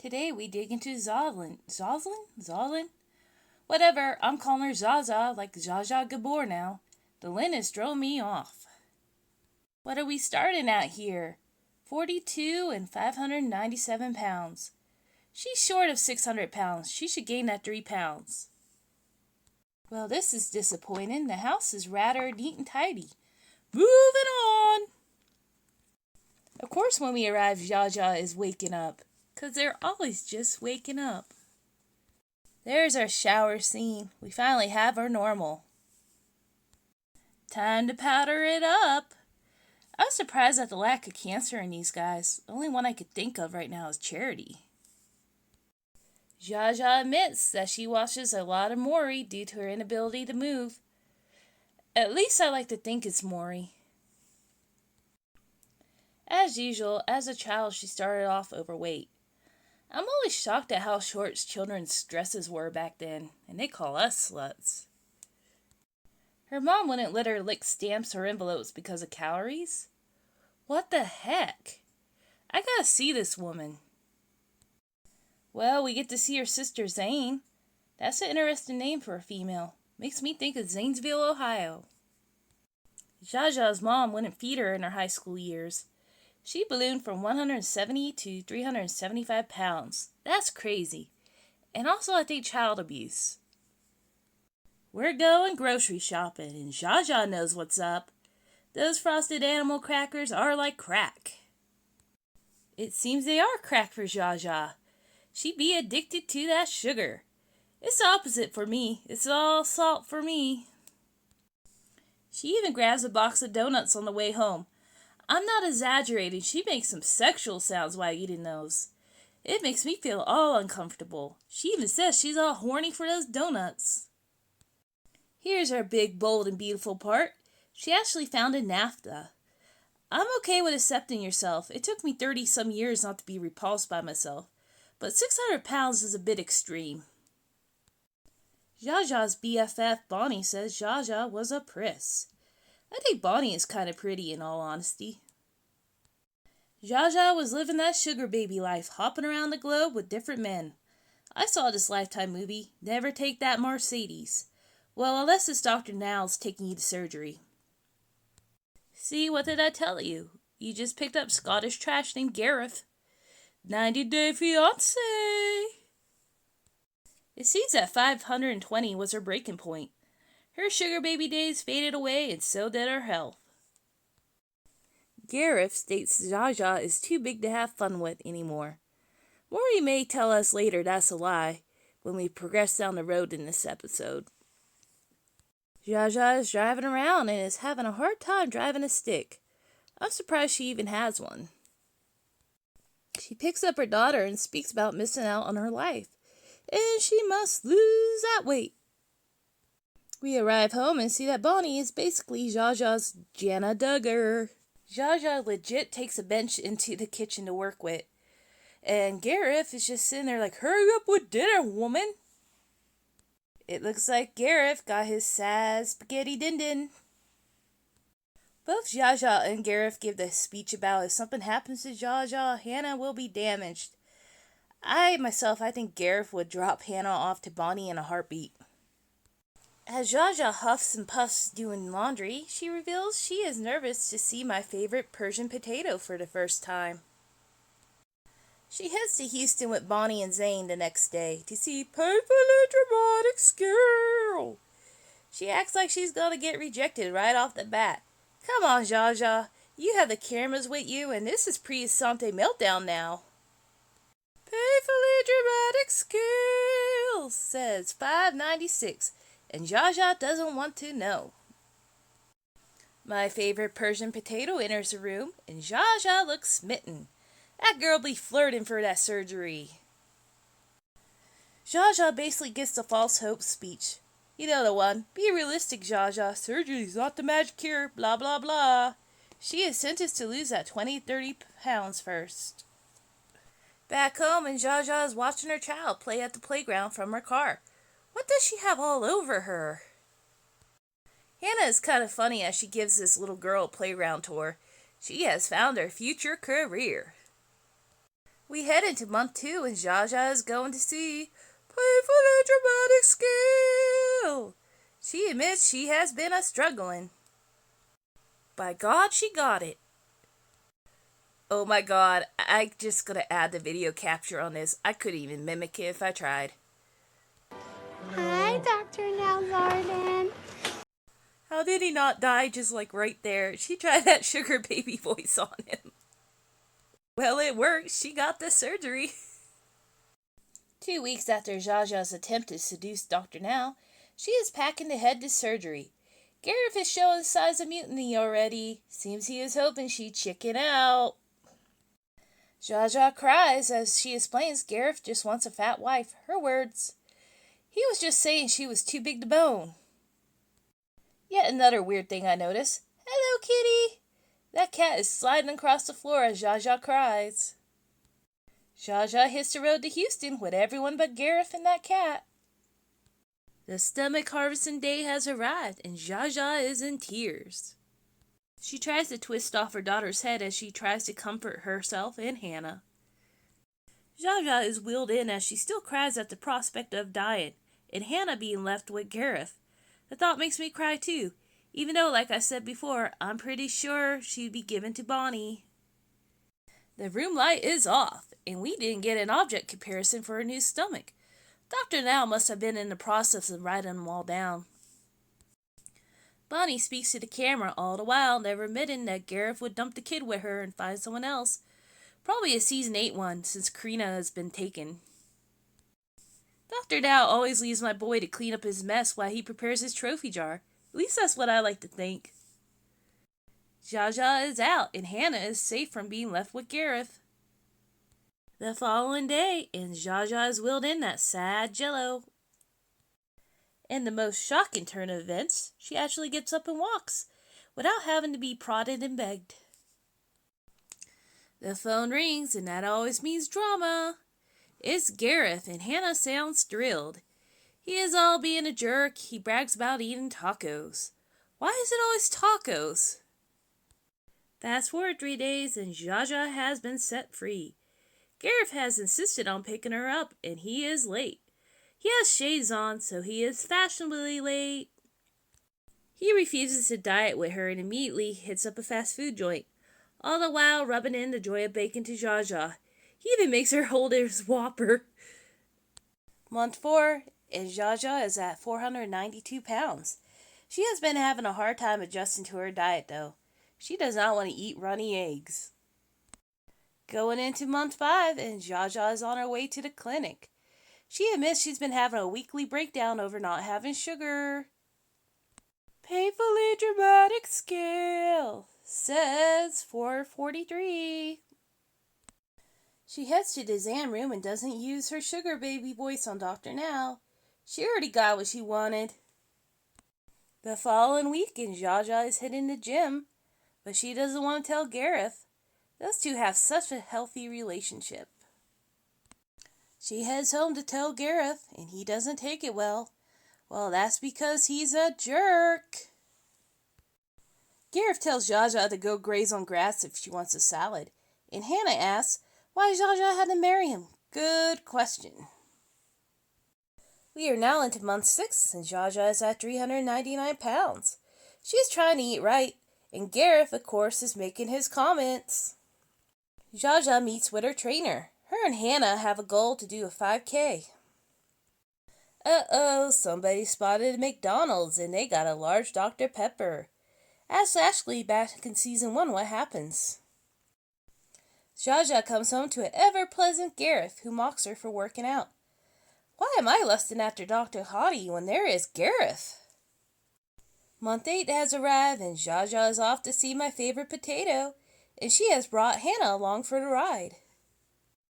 Today we dig into Zsalynn. Zsalynn? Whatever, I'm calling her Zaza like Zsa Zsa Gabor now. The Lynn has thrown me off. What are we starting at here? 42 and 597 pounds. She's short of 600 pounds. She should gain that 3 pounds. Well, this is disappointing. The house is rather neat and tidy. Moving on! Of course, when we arrive, Zsa Zsa is waking up. 'Cause they're always just waking up. There's our shower scene. We finally have our normal. Time to powder it up. I was surprised at the lack of cancer in these guys. The only one I could think of right now is Charity. Zsa Zsa admits that she watches a lot of Maury due to her inability to move. At least I like to think it's Maury. As usual, as a child she started off overweight. I'm always shocked at how short children's dresses were back then, and they call us sluts. Her mom wouldn't let her lick stamps or envelopes because of calories? What the heck? I gotta see this woman. Well, we get to see her sister Zane. That's an interesting name for a female. Makes me think of Zanesville, Ohio. Zsa Zsa's mom wouldn't feed her in her high school years. She ballooned from 170 to 375 pounds. That's crazy. And also, I think child abuse. We're going grocery shopping, and Zsa Zsa knows what's up. Those frosted animal crackers are like crack. It seems they are crack for Zsa Zsa. She'd be addicted to that sugar. It's the opposite for me. It's all salt for me. She even grabs a box of donuts on the way home. I'm not exaggerating. She makes some sexual sounds while eating those. It makes me feel all uncomfortable. She even says she's all horny for those donuts. Here's her big, bold, and beautiful part. She actually founded NAFTA. I'm okay with accepting yourself. It took me 30-some years not to be repulsed by myself. But 600 pounds is a bit extreme. Zsa Zsa's BFF, Bonnie, says Zsa Zsa was a priss. I think Bonnie is kind of pretty, in all honesty. Zsa Zsa was living that sugar baby life, hopping around the globe with different men. I saw this Lifetime movie, Never Take That Mercedes. Well, unless it's Dr. Now's taking you to surgery. See, what did I tell you? You just picked up Scottish trash named Gareth. 90-Day Fiancé! It seems that 520 was her breaking point. Her sugar baby days faded away, and so did her health. Gareth states Zsa Zsa is too big to have fun with anymore. Maury may tell us later that's a lie when we progress down the road in this episode. Zsa Zsa is driving around and is having a hard time driving a stick. I'm surprised she even has one. She picks up her daughter and speaks about missing out on her life, and she must lose that weight. We arrive home and see that Bonnie is basically Zsa Zsa's Jana Duggar. Zsa Zsa legit takes a bench into the kitchen to work with. And Gareth is just sitting there like, hurry up with dinner, woman. It looks like Gareth got his sad spaghetti din-din. Both Zsa Zsa and Gareth give the speech about if something happens to Zsa Zsa, Hannah will be damaged. I think Gareth would drop Hannah off to Bonnie in a heartbeat. As Zsa Zsa huffs and puffs doing laundry, she reveals she is nervous to see my favorite Persian potato for the first time. She heads to Houston with Bonnie and Zane the next day to see Painfully Dramatic Girl. She acts like she's gonna get rejected right off the bat. Come on, Zsa Zsa. You have the cameras with you, and this is pre-Asante Meltdown now. Painfully Dramatic Girl says 596. And Zsa Zsa doesn't want to know. My favorite Persian potato enters the room, and Zsa Zsa looks smitten. That girl be flirting for that surgery. Zsa Zsa basically gets the false hope speech. You know the one. Be realistic, Zsa Zsa. Surgery's not the magic cure, blah blah blah. She is sentenced to lose that 20-30 pounds first. Back home, and Zsa Zsa is watching her child play at the playground from her car. What does she have all over her? Hannah is kind of funny as she gives this little girl a playground tour. She has found her future career. We head into month 2 and Zsa is going to see Playfully Dramatic Scale. She admits she has been struggling. By God, she got it. Oh my God, I just gotta add the video capture on this. I couldn't even mimic it if I tried. Hi, Dr. Zsalynn. How did he not die just like right there? She tried that sugar baby voice on him. Well, it worked. She got the surgery. 2 weeks after Zsa's attempt to seduce Dr. Now, she is packing to head to surgery. Gareth is showing signs of mutiny already. Seems he is hoping she'd chicken out. Zsa cries as she explains Gareth just wants a fat wife. Her words. He was just saying she was too big to bone. Yet another weird thing I notice. Hello, kitty. That cat is sliding across the floor as Zsa cries. Zsa hits the road to Houston with everyone but Gareth and that cat. The stomach harvesting day has arrived and Zsa is in tears. She tries to twist off her daughter's head as she tries to comfort herself and Hannah. Zsa is wheeled in as she still cries at the prospect of dying, and Hannah being left with Gareth. The thought makes me cry too, even though, like I said before, I'm pretty sure she'd be given to Bonnie. The room light is off, and we didn't get an object comparison for her new stomach. Dr. Now must have been in the process of writing them all down. Bonnie speaks to the camera all the while, never admitting that Gareth would dump the kid with her and find someone else. Probably a season 8 one, since Karina has been taken. Dr. Now always leaves my boy to clean up his mess while he prepares his trophy jar. At least that's what I like to think. Zsa is out, and Hannah is safe from being left with Gareth. The following day, and Zsa is wheeled in that sad jello. In the most shocking turn of events, she actually gets up and walks, without having to be prodded and begged. The phone rings, and that always means drama. It's Gareth, and Hannah sounds thrilled. He is all being a jerk. He brags about eating tacos. Why is it always tacos? Fast forward 3 days, and Zsa has been set free. Gareth has insisted on picking her up, and he is late. He has shades on, so he is fashionably late. He refuses to diet with her and immediately hits up a fast food joint, all the while rubbing in the joy of bacon to Zsa. He even makes her hold his Whopper. Month 4, and Zsa is at 492 pounds. She has been having a hard time adjusting to her diet, though. She does not want to eat runny eggs. Going into month 5, and Zsa is on her way to the clinic. She admits she's been having a weekly breakdown over not having sugar. Painfully dramatic scale says 443. She heads to the exam room and doesn't use her sugar baby voice on Dr. Now. She already got what she wanted. The following week, and Zsa is hitting the gym, but she doesn't want to tell Gareth. Those two have such a healthy relationship. She heads home to tell Gareth, and he doesn't take it well. Well, that's because he's a jerk. Gareth tells Zsa to go graze on grass if she wants a salad, and Hannah asks why Zsa had to marry him. Good question. We are now into month 6, and Zsa is at 399 pounds. She is trying to eat right, and Gareth, of course, is making his comments. Zsa meets with her trainer. Her and Hannah have a goal to do a 5K. Uh-oh, somebody spotted a McDonald's, and they got a large Dr. Pepper. Ask Ashley back in season 1 what happens. Zsa comes home to an ever-pleasant Gareth, who mocks her for working out. Why am I lusting after Dr. Hottie when there is Gareth? Month 8 has arrived, and Zsa is off to see my favorite potato, and she has brought Hannah along for the ride.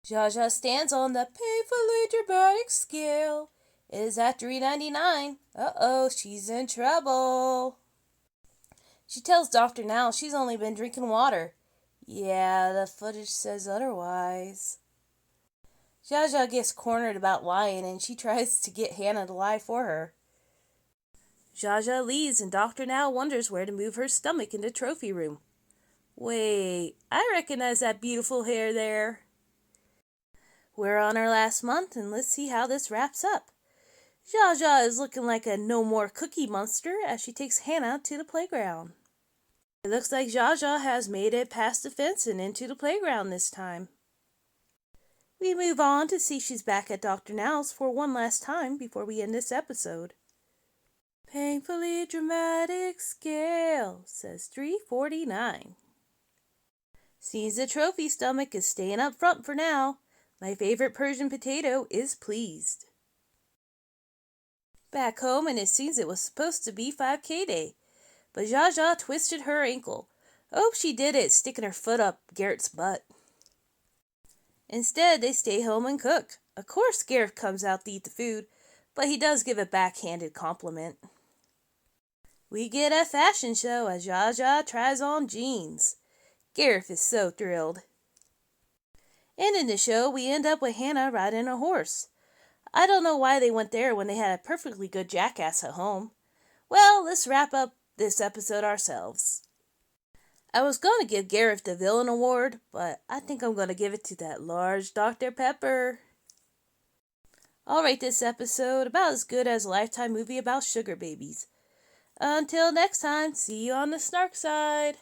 Zsa stands on the painfully dramatic scale. It is at 399. Uh-oh, she's in trouble. She tells Dr. Now she's only been drinking water. Yeah, the footage says otherwise. Zsa gets cornered about lying, and she tries to get Hannah to lie for her. Zsa leaves, and Dr. Now wonders where to move her stomach in the trophy room. Wait, I recognize that beautiful hair there. We're on our last month, and let's see how this wraps up. Zsa Zsa is looking like a no more cookie monster as she takes Hannah to the playground. It looks like Zsa Zsa has made it past the fence and into the playground this time. We move on to see she's back at Dr. Now's for one last time before we end this episode. Painfully dramatic scale, says 349. Seems the trophy stomach is staying up front for now. My favorite Persian potato is pleased. Back home, and it seems it was supposed to be 5K day, but Zsa Zsa twisted her ankle. Oh, she did it, sticking her foot up Garrett's butt. Instead, they stay home and cook. Of course, Garrett comes out to eat the food, but he does give a backhanded compliment. We get a fashion show as Zsa Zsa tries on jeans. Gareth is so thrilled. And in the show, we end up with Hannah riding a horse. I don't know why they went there when they had a perfectly good jackass at home. Well, let's wrap up this episode ourselves. I was going to give Gareth the villain award, but I think I'm going to give it to that large Dr. Pepper. I'll rate this episode about as good as a Lifetime movie about sugar babies. Until next time, see you on the snark side.